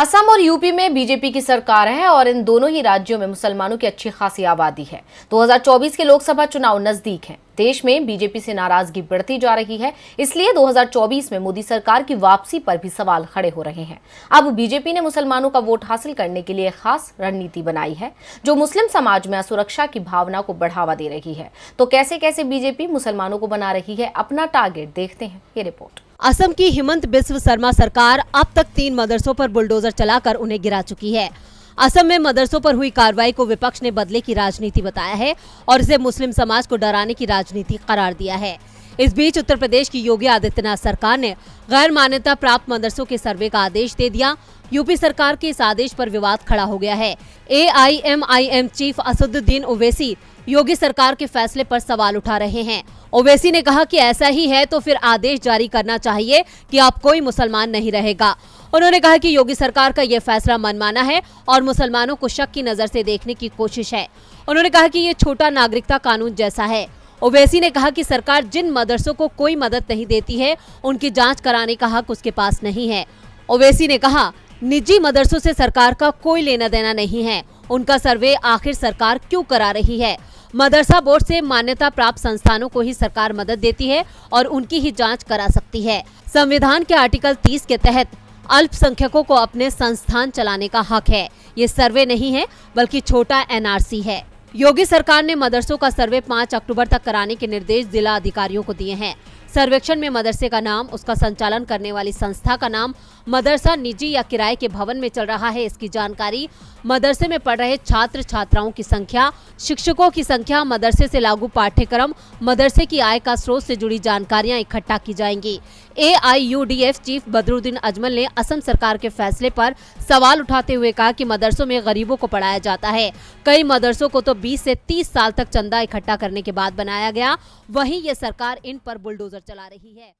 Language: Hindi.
असम और यूपी में बीजेपी की सरकार है और इन दोनों ही राज्यों में मुसलमानों की अच्छी खासी आबादी है। 2024 के लोकसभा चुनाव नजदीक हैं। देश में बीजेपी से नाराजगी बढ़ती जा रही है, इसलिए 2024 में मोदी सरकार की वापसी पर भी सवाल खड़े हो रहे हैं। अब बीजेपी ने मुसलमानों का वोट हासिल करने के लिए खास रणनीति बनाई है, जो मुस्लिम समाज में असुरक्षा की भावना को बढ़ावा दे रही है। तो कैसे कैसे बीजेपी मुसलमानों को बना रही है अपना टारगेट, देखते हैं ये रिपोर्ट। असम की हिमंत बिस्व शर्मा सरकार अब तक 3 मदरसों पर बुलडोजर चलाकर उन्हें गिरा चुकी है। असम में मदरसों पर हुई कार्रवाई को विपक्ष ने बदले की राजनीति बताया है और इसे मुस्लिम समाज को डराने की राजनीति करार दिया है। इस बीच उत्तर प्रदेश की योगी आदित्यनाथ सरकार ने गैर मान्यता प्राप्त मदरसों के सर्वे का आदेश दे दिया। यूपी सरकार के इस आदेश पर विवाद खड़ा हो गया है। AIMIM चीफ असदुद्दीन ओवैसी योगी सरकार के फैसले पर सवाल उठा रहे हैं। ओवैसी ने कहा कि ऐसा ही है तो फिर आदेश जारी करना चाहिए कि अब कोई मुसलमान नहीं रहेगा। उन्होंने कहा कि योगी सरकार का ये फैसला मनमाना है और मुसलमानों को शक की नजर से देखने की कोशिश है। उन्होंने कहा कि ये छोटा नागरिकता कानून जैसा है। ओवैसी ने कहा कि सरकार जिन मदरसों को कोई मदद नहीं देती है, उनकी जांच कराने का हक उसके पास नहीं है। ओवैसी ने कहा, निजी मदरसों से सरकार का कोई लेना देना नहीं है। उनका सर्वे आखिर सरकार क्यों करा रही है? मदरसा बोर्ड से मान्यता प्राप्त संस्थानों को ही सरकार मदद देती है और उनकी ही जांच करा सकती है। संविधान के आर्टिकल 30 के तहत अल्पसंख्यकों को अपने संस्थान चलाने का हक है। ये सर्वे नहीं है बल्कि छोटा NRC है। योगी सरकार ने मदरसों का सर्वे 5 अक्टूबर तक कराने के निर्देश जिला अधिकारियों को दिए हैं। सर्वेक्षण में मदरसे का नाम, उसका संचालन करने वाली संस्था का नाम, मदरसा निजी या किराए के भवन में चल रहा है इसकी जानकारी, मदरसे में पढ़ रहे छात्र छात्राओं की संख्या, शिक्षकों की संख्या, मदरसे से लागू पाठ्यक्रम, मदरसे की आय का स्रोत से जुड़ी जानकारियां इकट्ठा की जाएंगी। AIUDF चीफ बदरुद्दीन अजमल ने असम सरकार के फैसले पर सवाल उठाते हुए कहा कि मदरसों में गरीबों को पढ़ाया जाता है। कई मदरसों को तो 20 से 30 साल तक चंदा इकट्ठा करने के बाद बनाया गया, वहीं ये सरकार इन पर बुलडोजर चला रही है।